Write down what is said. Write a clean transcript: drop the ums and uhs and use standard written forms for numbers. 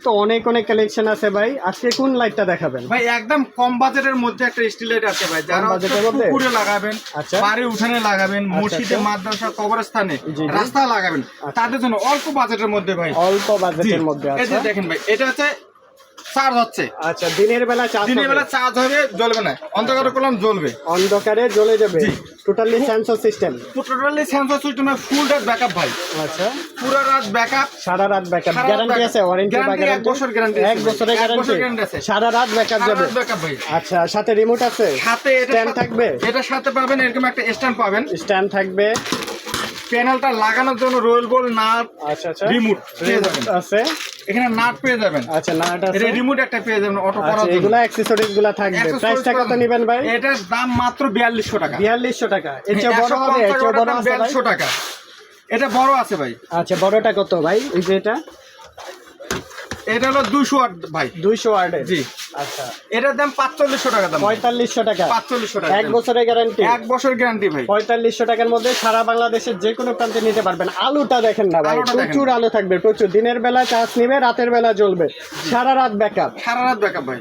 তো অনেক অনেক কালেকশন আছে ভাই। আজকে কোন লাইটটা দেখাবেন ভাই? একদম কম বাজেটের মধ্যে একটা স্টিল লাইট আছে ভাই, যারা পুকুরে লাগাবেন, বাড়ির উঠানে লাগাবেন, মসজিদে, মাদ্রাসা, কবরস্থানে, রাস্তা লাগাবেন, তাদের জন্য অল্প বাজেটের মধ্যে ভাই। অল্প বাজেটের মধ্যে এই যে দেখেন ভাই, এটা হচ্ছে চার্জ হচ্ছে। আচ্ছা, দিনের বেলা চার্জ হবে, জ্বলবে না, অন্ধকারে করলাম জ্বলবে, অন্ধকারে জ্বলে যাবে। টোটালি সেন্সর সিস্টেম, ফুল রাত ব্যাকআপ ভাই। আচ্ছা, পুরো রাত ব্যাকআপ, সারা রাত ব্যাকআপ। গ্যারান্টি আছে? ওয়ারেন্টি বা গ্যারান্টি? 1 বছর গ্যারান্টি। 1 বছরের গ্যারান্টি আছে, সারা রাত ব্যাকআপ যাবে ভাই। আচ্ছা, সাথে রিমোট আছে, সাথে স্ট্যান্ড থাকবে, এটার সাথে পাবেন এরকম একটা স্ট্যান্ড পাবেন, স্ট্যান্ড থাকবে, প্যানেলটা লাগানোর জন্য রোল বল নাট, আচ্ছা আচ্ছা, রিমোট পেয়ে যাবেন আছে, এখানে নাট পেয়ে যাবেন, আচ্ছা নাট আছে, রিমোট একটা পেয়ে যাবেন অটো করার জন্য। এগুলা অ্যাকসেসরিজ গুলা থাকবে। প্রাইসটা কত নেবেন ভাই? এটার দাম মাত্র 4200 টাকা। 4200 টাকা। এর চেয়ে বড় হবে? এর চেয়ে বড় আছে ভাই? 4200 টাকা। এটা বড় আছে ভাই। আচ্ছা, বড়টা কত ভাই? এই যে এটা হলো 200 ওয়াট ভাই। 200 ওয়াটের? জি। আচ্ছা, এটার দাম 4500 টাকা দাম। 4500 টাকা। 4500 টাকা। 1 বছরের গ্যারান্টি? 1 বছর গ্যারান্টি ভাই। 4500 টাকার মধ্যে সারা বাংলাদেশের যে কোনো প্রান্তে নিতে পারবেন। আলুটা দেখেন না ভাই, প্রচুর আলো থাকবে, প্রচুর। দিনের বেলা চার্জ নিবে, রাতের বেলা জ্বলবে, সারা রাত ব্যাকআপ। সারা রাত ব্যাকআপ ভাই।